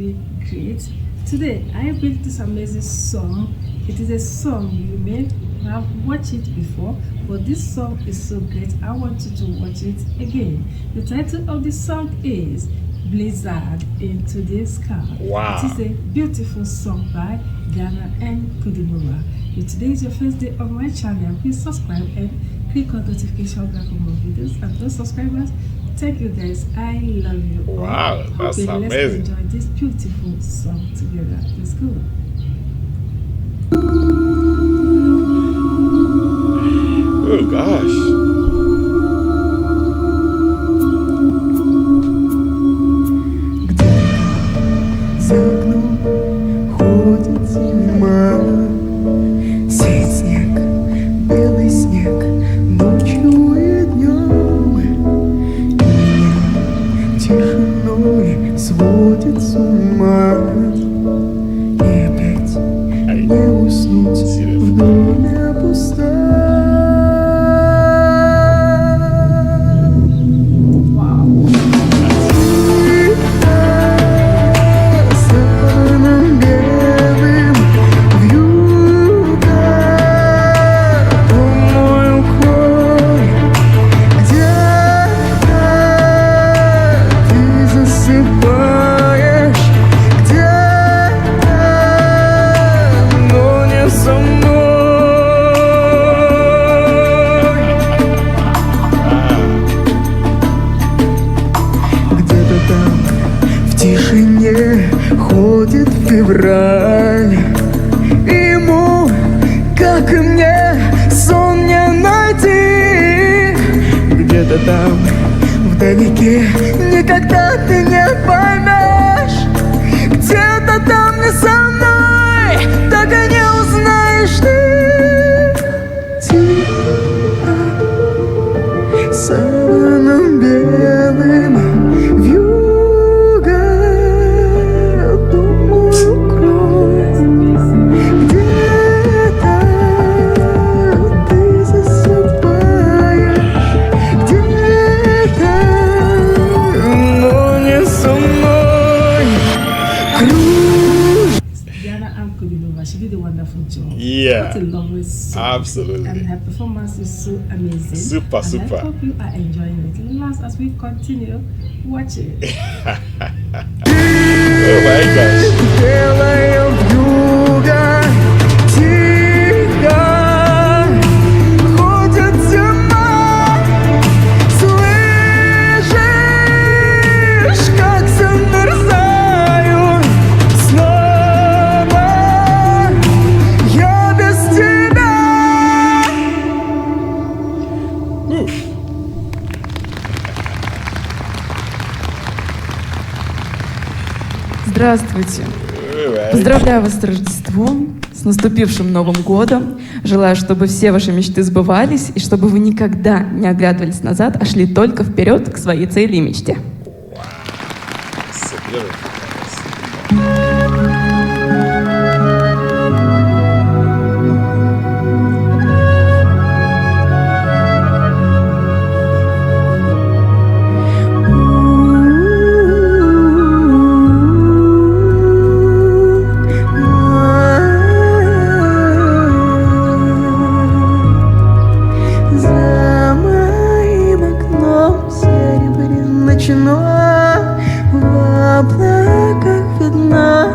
really great. Today I built this amazing song. It is a song you may have watched it before, but this song is so great I want you to watch it again. The title of the song is Blizzard Into the Sky. Wow. It is a beautiful song by Diana Ankudinova. If today is your first day on my channel, please subscribe and click on notification bell for more videos. And those subscribers, thank you guys. I love you all. Wow, that's okay, amazing. Let's enjoy this beautiful song together. Let's go. Oh gosh. Сводит с ума, и опять не уснуть в доме пустом. Саваном белым вьюга, мой укрой, где-то ты засыпаешь. Ходит февраль, ему, как и мне, сон не найти. Где-то там, вдалеке, никогда ты не поймешь. Где-то там не со мной, так и не узнаешь ты. Тихо, саваном белым вьюга. She did a wonderful job. Yeah. What a lovely song. Absolutely. And her performance is so amazing. Super, and super. I hope you are enjoying it. Last as we continue watching. Oh my gosh. Здравствуйте! Поздравляю вас с Рождеством, с наступившим Новым годом. Желаю, чтобы все ваши мечты сбывались, и чтобы вы никогда не оглядывались назад, а шли только вперед к своей цели и мечте. В облаках видна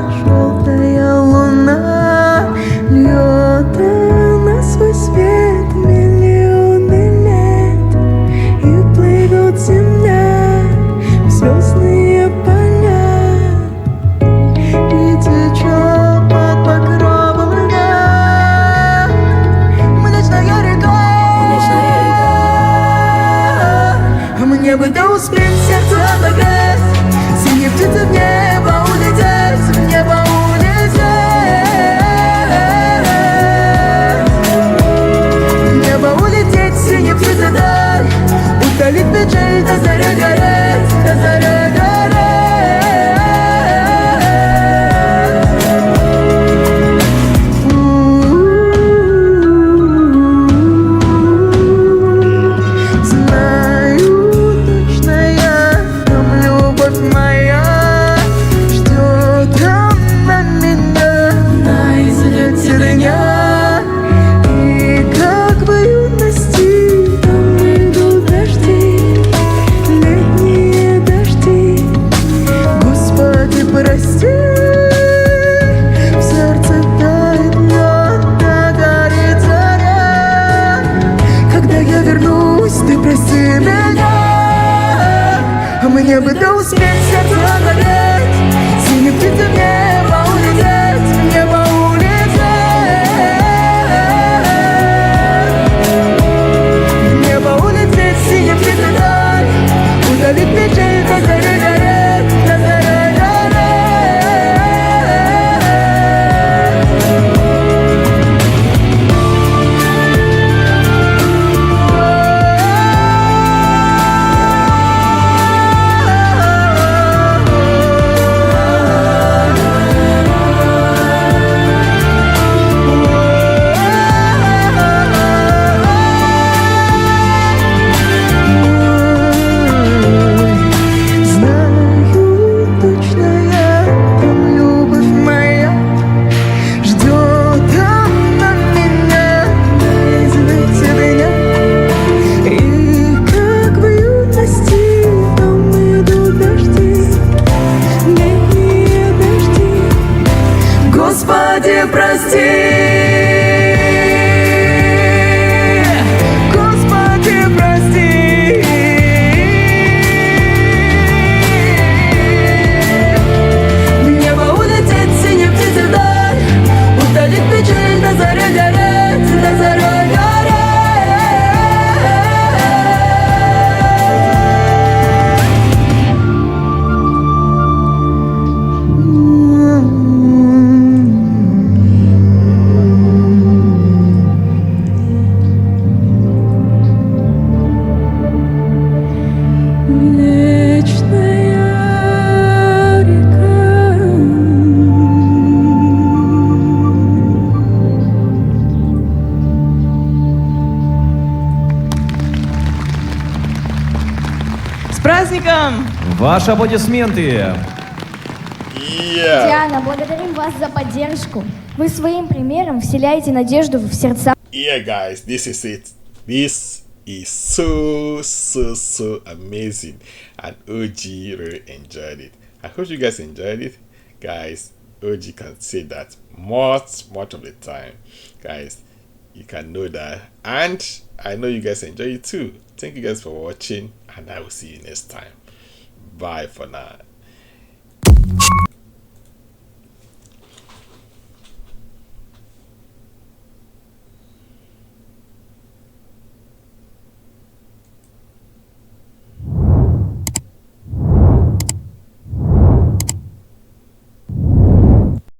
Ваши аплодисменты. Yeah. Диана, благодарим вас за поддержку. Вы своим примером вселяете надежду в сердца. Yeah, guys, this is it. This is so amazing, and OG really enjoyed it. I hope you guys enjoyed it, guys. OG can say that much of the time, guys. You can know that, and I know you guys enjoy it too. Thank you guys for watching, and I will see you next time. Bye for now.